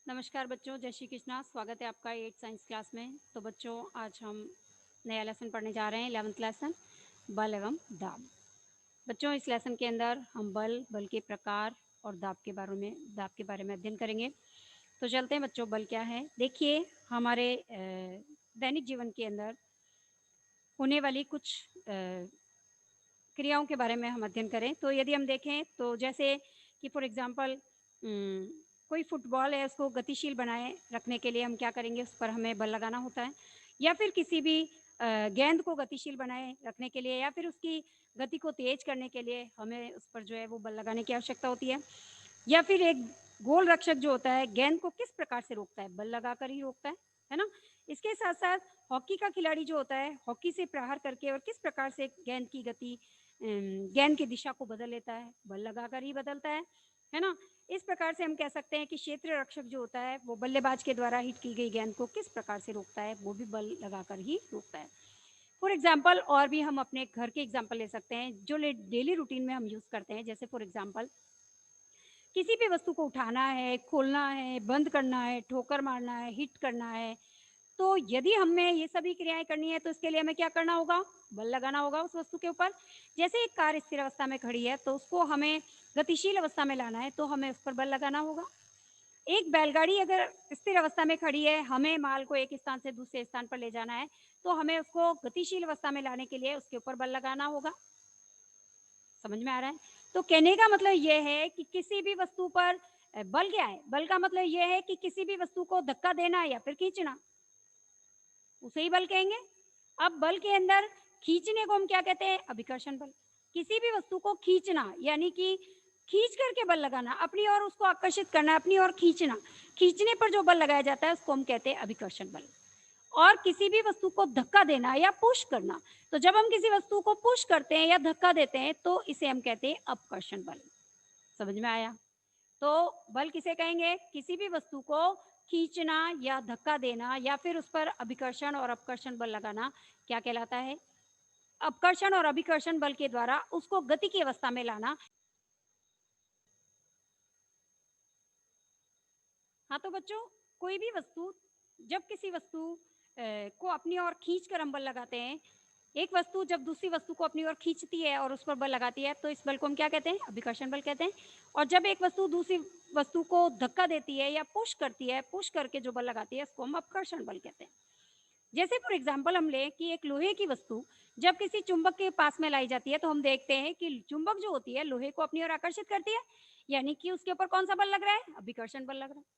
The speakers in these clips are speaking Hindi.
नमस्कार बच्चों, जय श्री कृष्णा। स्वागत है आपका 8th साइंस क्लास में। तो बच्चों, आज हम नया लेसन पढ़ने जा रहे हैं, 11th लेसन, बल एवं दाब। बच्चों, इस लेसन के अंदर हम बल के प्रकार और दाब के बारे में अध्ययन करेंगे। तो चलते हैं बच्चों, बल क्या है। देखिए, हमारे दैनिक जीवन के अंदर होने वाली कुछ क्रियाओं के बारे में हम अध्ययन करें। तो यदि हम देखें तो जैसे कि फॉर एग्जांपल कोई फुटबॉल है, उसको गतिशील बनाए रखने के लिए हम क्या करेंगे, उस पर हमें बल लगाना होता है। या फिर किसी भी गेंद को गतिशील बनाए रखने के लिए या फिर उसकी गति को तेज करने के लिए हमें उस पर जो है वो बल लगाने की आवश्यकता होती है। या फिर एक गोल रक्षक जो होता है, गेंद को किस प्रकार से रोकता है, बल लगाकर ही रोकता है ना। इसके साथ साथ हॉकी का खिलाड़ी जो होता है, हॉकी से प्रहार करके और किस प्रकार से गेंद की गति, गेंद की दिशा को बदल लेता है, बल लगाकर ही बदलता है ना। इस प्रकार से हम कह सकते हैं कि क्षेत्र रक्षक जो होता है वो बल्लेबाज के द्वारा हिट की गई गेंद को किस प्रकार से रोकता है, वो भी बल लगाकर ही रोकता है। फॉर एग्जाम्पल, और भी हम अपने घर के एग्जाम्पल ले सकते हैं जो डेली रूटीन में हम यूज करते हैं। जैसे फॉर एग्जाम्पल, किसी भी वस्तु को उठाना है, खोलना है, बंद करना है, ठोकर मारना है, हिट करना है, तो यदि हमें ये सभी क्रियाएं करनी है तो इसके लिए हमें क्या करना होगा, बल लगाना होगा उस वस्तु के ऊपर। जैसे एक कार स्थिर अवस्था में खड़ी है तो उसको हमें गतिशील अवस्था में लाना है तो हमें उस पर बल लगाना होगा। एक बैलगाड़ी अगर स्थिर अवस्था में खड़ी है, हमें माल को एक स्थान से दूसरे स्थान पर ले जाना है तो हमें उसको गतिशील अवस्था में लाने के लिए उसके ऊपर बल लगाना होगा। समझ में आ रहा है। तो कहने का मतलब यह है कि किसी भी वस्तु पर बल क्या है, बल का मतलब यह है कि किसी भी वस्तु को धक्का देना या फिर खींचना, उसे ही बल कहेंगे। अब बल के अंदर खींचने को हम क्या कहते हैं, अभिकर्षण बल। किसी भी वस्तु को खींचना यानी कि खींच करके बल लगाना, अपनी ओर उसको आकर्षित करना, अपनी ओर खींचना, खींचने पर जो बल लगाया जाता है उसको हम कहते हैं अभिकर्षण बल। और किसी भी वस्तु को धक्का देना या पुश करना, तो जब हम किसी वस्तु को पुश करते हैं या धक्का देते हैं तो इसे हम कहते हैं अपकर्षण बल। समझ में आया। तो बल किसे कहेंगे, किसी भी वस्तु को खींचना या धक्का देना या फिर उस पर अभिकर्षण और अपकर्षण बल लगाना क्या कहलाता है, अपकर्षण और अभिकर्षण बल के द्वारा उसको गति की अवस्था में लाना। हाँ, तो बच्चों, कोई भी वस्तु, जब किसी वस्तु को अपनी ओर खींच कर हम बल लगाते हैं, एक वस्तु जब दूसरी वस्तु को अपनी ओर खींचती है और उस पर बल लगाती है तो इस बल को हम क्या कहते हैं, अभिकर्षण बल कहते हैं। और जब एक वस्तु दूसरी वस्तु को धक्का देती है या पुश करती है, पुश करके जो बल लगाती है उसको हम अपकर्षण बल कहते हैं। जैसे फॉर एग्जाम्पल हम ले कि एक लोहे की वस्तु जब किसी चुंबक के पास में लाई जाती है तो हम देखते हैं कि चुंबक जो होती है लोहे को अपनी ओर आकर्षित करती है, यानी कि उसके ऊपर कौन सा बल लग रहा है, अभिकर्षण बल लग रहा है।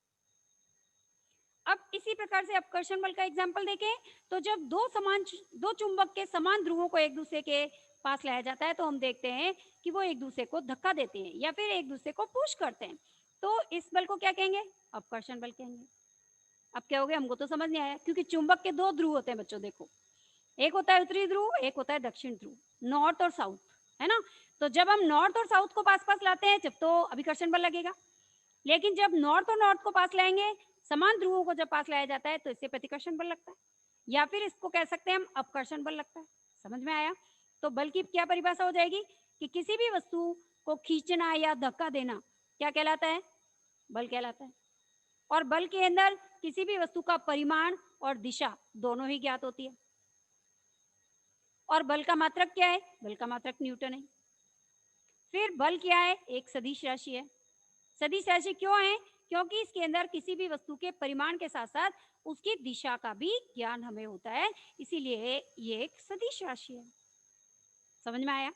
अब इसी प्रकार से अपकर्षण बल का एग्जाम्पल देखें तो जब दो चुंबक के समान ध्रुवों को एक दूसरे के पास लाया जाता है तो हम देखते हैं कि वो एक दूसरे को धक्का देते हैं या फिर एक दूसरे को पुश करते हैं, तो इस बल को क्या कहेंगे, अपकर्षण बल कहेंगे। अब क्या हो गया, हमको तो समझ नहीं आया, क्योंकि चुंबक के दो ध्रुव होते हैं बच्चों। देखो, एक होता है उत्तरी ध्रुव, एक होता है दक्षिण ध्रुव, नॉर्थ और साउथ, है ना। तो जब हम नॉर्थ और साउथ को पास पास लाते हैं जब तो अभिकर्षण बल लगेगा, लेकिन जब नॉर्थ और नॉर्थ को पास लाएंगे, समान ध्रुवों को जब पास लाया जाता है तो इससे प्रतिकर्षण बल लगता है, या फिर इसको कह सकते हैं हम अपकर्षण बल लगता है। समझ में आया। तो बल की क्या परिभाषा हो जाएगी कि किसी भी वस्तु को खींचना या धक्का देना क्या कहलाता है, बल कहलाता है। और बल के अंदर किसी भी वस्तु का परिमाण और दिशा दोनों ही ज्ञात होती है। और बल का मात्रक क्या है, बल का मात्रक न्यूटन है। फिर बल क्या है, एक सदिश राशि है। सदिश राशि क्यों है, क्योंकि इसके अंदर किसी भी वस्तु के परिमाण के साथ साथ उसकी दिशा का भी ज्ञान हमें होता है, इसीलिए ये एक सदिश राशि है। समझ में आया।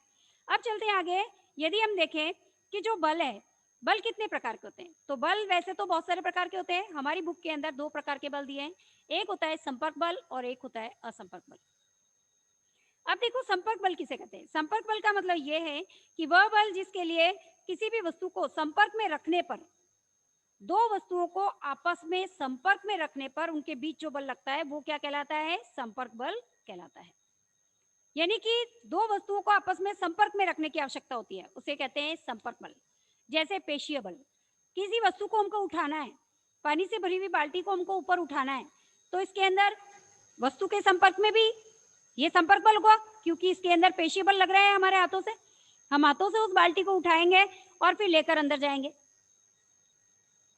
अब चलते हैं आगे। यदि हम देखें कि जो बल है, बल कितने प्रकार के होते हैं, तो बल वैसे तो बहुत सारे प्रकार के होते हैं। हमारी बुक के अंदर दो प्रकार के बल दिए हैं, एक होता है संपर्क बल और एक होता है असंपर्क बल। अब देखो, संपर्क बल किसे कहते हैं। संपर्क बल का मतलब यह है कि वह बल जिसके लिए किसी भी वस्तु को संपर्क में रखने पर, दो वस्तुओं को आपस में संपर्क में रखने पर उनके बीच जो बल लगता है वो क्या कहलाता है, संपर्क बल कहलाता है। यानी कि दो वस्तुओं को आपस में संपर्क में रखने की आवश्यकता होती है, उसे कहते हैं संपर्क बल। जैसे पेशीय बल, किसी वस्तु को हमको उठाना है, पानी से भरी हुई बाल्टी को हमको ऊपर उठाना है, तो इसके अंदर वस्तु के संपर्क में भी ये संपर्क बल होगा, क्योंकि इसके अंदर पेशीय बल लग रहा है हमारे हाथों से। हम हाथों से उस बाल्टी को उठाएंगे और फिर लेकर अंदर जाएंगे,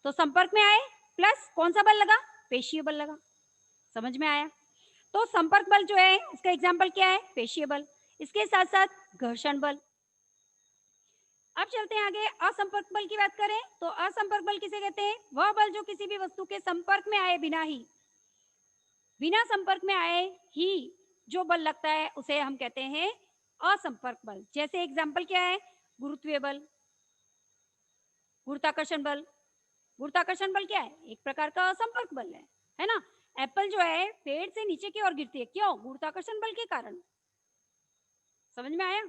तो संपर्क में आए प्लस कौन सा बल लगा, पेशीय बल लगा। समझ में आया? तो संपर्क बल जो है इसका एग्जाम्पल क्या है, पेशीय बल, इसके साथ साथ घर्षण बल। अब चलते हैं आगे, असंपर्क बल की बात करें तो असंपर्क बल किसे कहते हैं, वह बल जो किसी भी वस्तु के संपर्क में आए बिना संपर्क में आए ही जो बल लगता है उसे हम कहते हैं असंपर्क बल। जैसे एग्जाम्पल क्या है, गुरुत्वीय बल, गुरुत्वाकर्षण बल। गुरुत्वाकर्षण बल क्या है, एक प्रकार का असंपर्क बल है ना। एप्पल जो है पेड़ से नीचे की ओर गिरती है, क्यों, गुरुत्वाकर्षण बल के कारण। समझ में आया?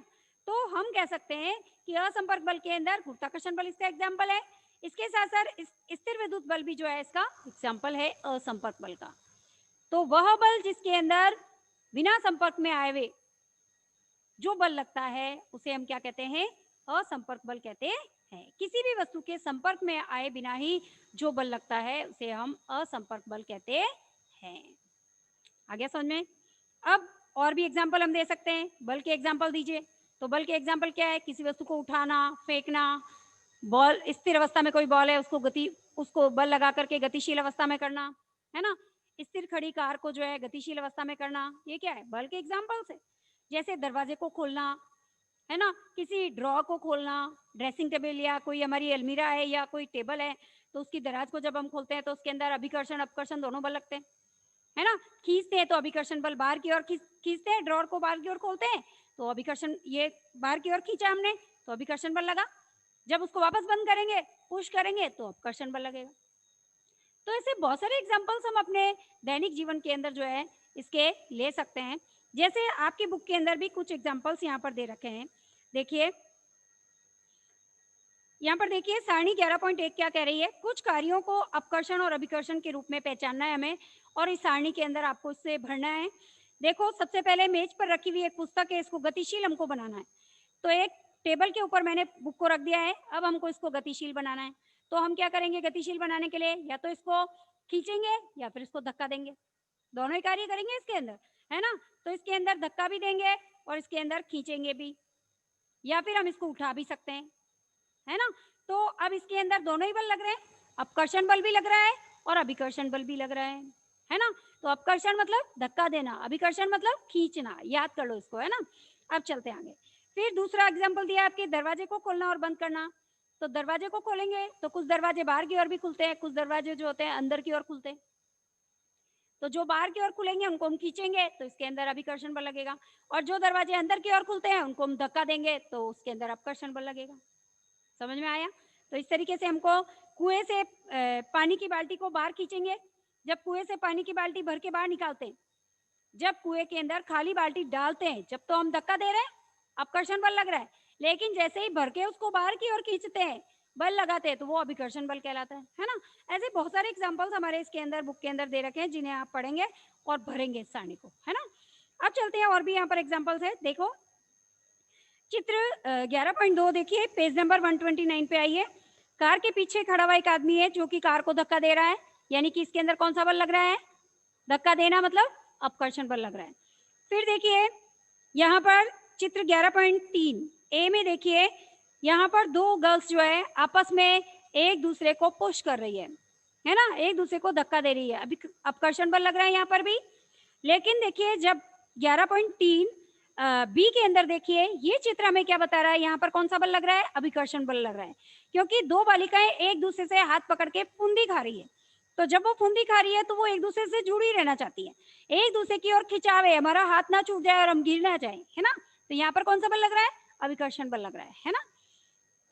तो हम कह सकते हैं कि असंपर्क बल के अंदर गुरुत्वाकर्षण बल इसका एग्जाम्पल है, इसके साथ साथ स्थिर विद्युत बल भी जो है इसका एग्जाम्पल है असंपर्क बल का। तो वह बल जिसके अंदर बिना संपर्क में आए हुए जो बल लगता है उसे हम क्या कहते हैं, असंपर्क बल कहते हैं। किसी भी वस्तु के संपर्क में आए बिना ही जो बल लगता है उसे हम असंपर्क बल कहते हैं। आ गया समझ में? अब और भी एग्जाम्पल हम दे सकते हैं, बल के एग्जाम्पल दीजिए। तो बल के एग्जाम्पल क्या है, किसी वस्तु को उठाना, फेंकना, बॉल स्थिर अवस्था में कोई बॉल है उसको बल लगा करके गतिशील अवस्था में करना, है ना। स्थिर खड़ी कार को जो है गतिशील अवस्था में करना, ये क्या है, बल के एग्जाम्पल्स है। जैसे दरवाजे को खोलना, है ना, किसी ड्रॉ को खोलना, ड्रेसिंग टेबल या कोई हमारी अलमीरा है या कोई टेबल है तो उसकी दराज को जब हम खोलते हैं तो उसके अंदर अभिकर्षण अपकर्षण दोनों बल लगते हैं, है ना। खींचते हैं तो अभिकर्षण बल बाहर की ओर खींचते हैं, ड्रॉर को बाहर की ओर खोलते हैं तो अभिकर्षण, ये बाहर की ओर खींचा हमने तो अभिकर्षण बल लगा। जब उसको वापस बंद करेंगे, पुश करेंगे तो अपकर्षण बल लगेगा। तो ऐसे बहुत सारे एग्जाम्पल्स हम अपने दैनिक जीवन के अंदर जो है इसके ले सकते हैं। जैसे आपकी बुक के अंदर भी कुछ एग्जाम्पल्स यहाँ पर दे रखे हैं, देखिए यहाँ पर देखिए सारणी 11.1 क्या कह रही है, कुछ कार्यों को अपकर्षण और अभिकर्षण के रूप में पहचानना है हमें और इस सारणी के अंदर आपको इससे भरना है। देखो सबसे पहले मेज पर रखी हुई एक पुस्तक है, इसको गतिशील हमको बनाना है। तो एक टेबल के ऊपर मैंने बुक को रख दिया है, अब हमको इसको गतिशील बनाना है। तो हम क्या करेंगे गतिशील बनाने के लिए, या तो इसको खींचेंगे या फिर इसको धक्का देंगे, दोनों ही कार्य करेंगे इसके अंदर, है ना। तो इसके अंदर धक्का भी देंगे और इसके अंदर खींचेंगे भी, या फिर हम इसको उठा भी सकते हैं, है ना। तो अब इसके अंदर दोनों ही बल लग रहे हैं, अपकर्षण बल भी लग रहा है और अभिकर्षण बल भी लग रहा है ना। तो अपकर्षण मतलब धक्का देना, अभिकर्षण मतलब खींचना, याद कर लो इसको, है ना। अब चलते हैं आगे। फिर दूसरा एग्जाम्पल दिया आपके दरवाजे को खोलना और बंद करना। तो दरवाजे को खोलेंगे तो कुछ दरवाजे बाहर की ओर भी खुलते हैं, कुछ दरवाजे जो होते हैं अंदर की ओर खुलते हैं। तो जो बाहर की ओर खुलेंगे उनको हम खींचेंगे तो इसके अंदर अभिकर्षण बल लगेगा, और जो दरवाजे अंदर की ओर खुलते हैं उनको हम धक्का देंगे तो उसके अंदर अपकर्षण बल लगेगा। समझ में आया? तो इस तरीके से हमको कुएं से पानी की बाल्टी को बाहर खींचेंगे, जब कुएं से पानी की बाल्टी भर के बाहर निकालते हैं, जब कुएं के अंदर खाली बाल्टी डालते हैं जब तो हम धक्का दे रहे हैं, अपकर्षण बल लग रहा है, लेकिन जैसे ही भर के उसको बाहर की ओर खींचते हैं, बल लगाते हैं, तो वो अभिकर्षण बल कहलाता है ना। ऐसे बहुत सारे एग्जाम्पल्स हमारे इसके अंदर बुक के अंदर दे रखे हैं जिन्हें आप पढ़ेंगे और भरेंगे इस सारणी को, है ना। अब चलते हैं, और भी यहाँ पर एग्जाम्पल्स है, देखो चित्र 11.2 देखिए, पेज नंबर 129 पे आइए। कार के पीछे खड़ा हुआ एक आदमी है जो कि कार को धक्का दे रहा है, यानी कि इसके अंदर कौन सा बल लग रहा है, धक्का देना मतलब अपकर्षण बल लग रहा है। फिर देखिए यहाँ पर चित्र 11.3 ए में देखिए, यहाँ पर दो गर्ल्स जो है आपस में एक दूसरे को पुश कर रही है ना, एक दूसरे को धक्का दे रही है, अभी अपकर्षण बल लग रहा है यहाँ पर भी। लेकिन देखिए जब 11.3 बी के अंदर देखिए, ये चित्र हमें क्या बता रहा है, यहाँ पर कौन सा बल लग रहा है, अभिकर्षण बल लग रहा है, क्योंकि दो बालिकाएं एक दूसरे से हाथ पकड़ के फुंदी खा रही है। तो जब वो फुंदी खा रही है तो वो एक दूसरे से जुड़ी रहना चाहती है, एक दूसरे की ओर खिंचाव है, हमारा हाथ ना छूट जाए और हम गिर ना जाए, है ना। तो यहाँ पर कौन सा बल लग रहा है, अभिकर्षण बल लग रहा है ना।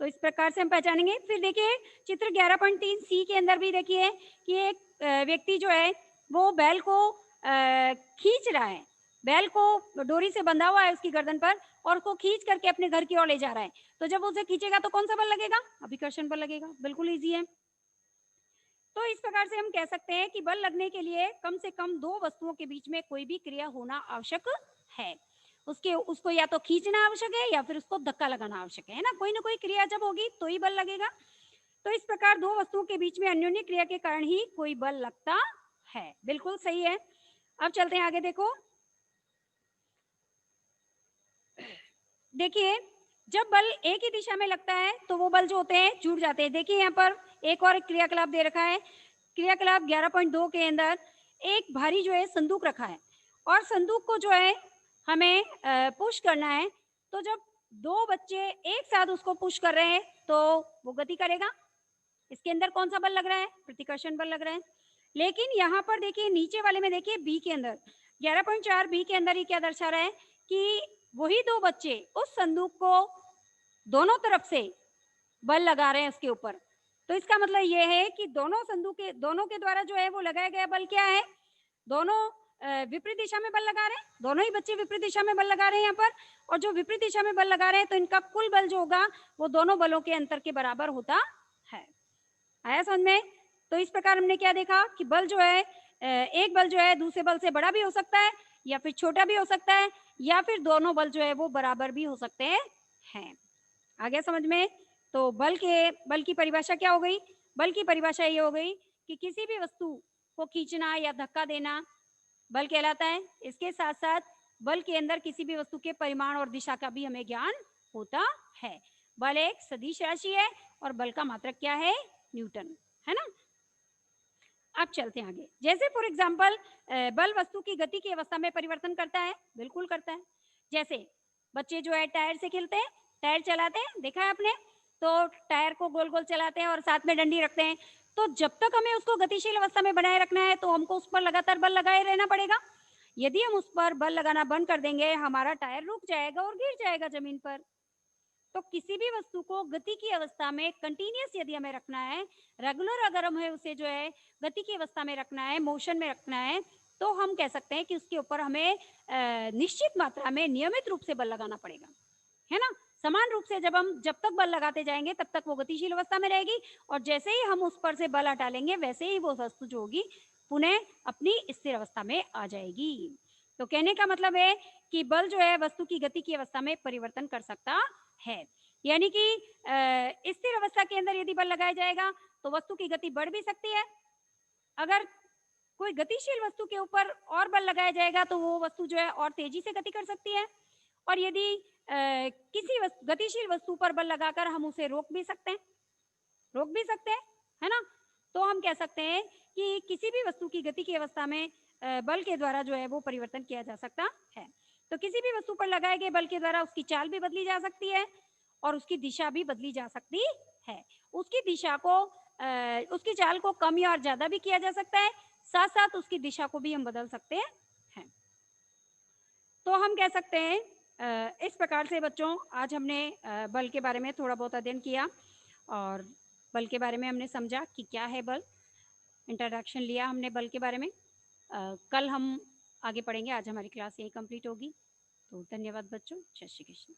तो इस प्रकार से हम पहचानेंगे। फिर देखिए चित्र 11.3 सी के अंदर भी देखिए कि एक व्यक्ति जो है वो बैल को खींच रहा है, बैल को डोरी से बंधा हुआ है उसकी गर्दन पर और उसको खींच करके अपने घर की ओर ले जा रहा है। तो जब उसे खींचेगा तो कौन सा बल लगेगा, अभिकर्षण बल लगेगा, बिल्कुल इजी है। तो इस प्रकार से हम कह सकते हैं कि बल लगने के लिए कम से कम दो वस्तुओं के बीच में कोई भी क्रिया होना आवश्यक है, उसको या तो खींचना आवश्यक है या फिर उसको धक्का लगाना आवश्यक है ना, कोई ना कोई क्रिया जब होगी तो ही बल लगेगा। तो इस प्रकार दो वस्तुओं के बीच में अन्योन्य क्रिया के कारण ही कोई बल लगता है, बिल्कुल सही है। अब चलते हैं आगे, देखो देखिए जब बल एक ही दिशा में लगता है तो वो बल जो होते हैं जुड़ जाते हैं। देखिए यहाँ पर एक और क्रियाकलाप दे रखा है, क्रियाकलाप 11.2 के अंदर एक भारी जो है संदूक रखा है और संदूक को जो है हमें पुश करना है। तो जब 2 बच्चे एक साथ उसको पुश कर रहे हैं तो वो गति करेगा। इसके अंदर कौन सा बल लग रहा है? प्रतिकर्षण बल लग रहा है। लेकिन यहाँ पर देखिए नीचे वाले में देखिए बी के अंदर 11.4 बी के अंदर ये क्या दर्शा रहा है कि वही 2 बच्चे उस संदूक को दोनों तरफ से बल लगा रहे हैं उसके ऊपर। तो इसका मतलब ये है कि दोनों के द्वारा जो है वो लगाया गया बल क्या है? दोनों विपरीत दिशा में बल लगा रहे हैं, दोनों ही बच्चे विपरीत दिशा में बल लगा रहे हैं यहाँ पर, और जो विपरीत दिशा में बल लगा रहे हैं तो इनका कुल बल जो होगा वो दोनों बलों के अंतर के बराबर होता है। आया समझ में? तो इस प्रकार हमने क्या देखा कि बल जो है एक बल जो है दूसरे बल से बड़ा भी हो सकता है या फिर छोटा भी हो सकता है या फिर दोनों बल जो है वो बराबर भी हो सकते हैं। आ गया समझ में? तो बल की परिभाषा क्या हो गई? बल की परिभाषा ये हो गई कि किसी भी वस्तु को खींचना या धक्का देना बल कहलाता है। इसके साथ साथ बल के अंदर किसी भी वस्तु के परिमाण और दिशा का भी हमें ज्ञान होता है। बल एक सदिश राशि है और बल का मात्रक क्या है? न्यूटन, है ना? अब चलते हैं आगे। जैसे फॉर एग्जाम्पल बल वस्तु की गति की अवस्था में परिवर्तन करता है, बिल्कुल करता है। जैसे बच्चे जो है टायर से खेलते हैं, टायर चलाते हैं, देखा है आपने? तो टायर को गोल गोल चलाते हैं और साथ में डंडी रखते हैं। तो जब तक हमें उसको गतिशील अवस्था में बनाए रखना है तो हमको उस पर लगातार बल लगाए रहना पड़ेगा। यदि हम उस पर बल लगाना बंद कर देंगे, हमारा टायर रुक जाएगा और गिर जाएगा जमीन पर। तो किसी भी वस्तु को गति की अवस्था में कंटिन्यूअस यदि हमें रखना है, रेगुलर अगर हमें उसे जो है गति की अवस्था में रखना है, मोशन में रखना है, तो हम कह सकते हैं कि उसके ऊपर हमें निश्चित मात्रा में नियमित रूप से बल लगाना पड़ेगा, है ना? समान रूप से जब तक बल लगाते जाएंगे तब तक वो गतिशील अवस्था में रहेगी और जैसे ही हम उस पर से बल हटा लेंगे वैसे ही वो वस्तु जो होगी पुनः अपनी स्थिर अवस्था में आ जाएगी। तो कहने का मतलब है कि बल जो है वस्तु की गति की अवस्था में परिवर्तन कर सकता है। यानी कि स्थिर अवस्था के अंदर यदि बल लगाया जाएगा तो वस्तु की गति बढ़ भी सकती है। अगर कोई गतिशील वस्तु के ऊपर और बल लगाया जाएगा तो वो वस्तु जो है और तेजी से गति कर सकती है। और यदि किसी गतिशील वस्तु पर बल लगाकर हम उसे रोक भी सकते हैं, है ना? तो हम कह सकते हैं कि किसी भी वस्तु की गति की अवस्था में बल के द्वारा जो है वो परिवर्तन किया जा सकता है। तो किसी भी वस्तु पर लगाए गए बल के द्वारा उसकी चाल भी बदली जा सकती है और उसकी दिशा भी बदली जा सकती है। उसकी चाल को कम या और ज्यादा भी किया जा सकता है, साथ साथ उसकी दिशा को भी हम बदल सकते हैं। तो हम कह सकते हैं इस प्रकार से बच्चों आज हमने बल के बारे में थोड़ा बहुत अध्ययन किया और बल के बारे में हमने समझा कि क्या है बल। इंट्रोडक्शन लिया हमने बल के बारे में। कल हम आगे पढ़ेंगे। आज हमारी क्लास यही कंप्लीट होगी। तो धन्यवाद बच्चों। जय श्री कृष्ण।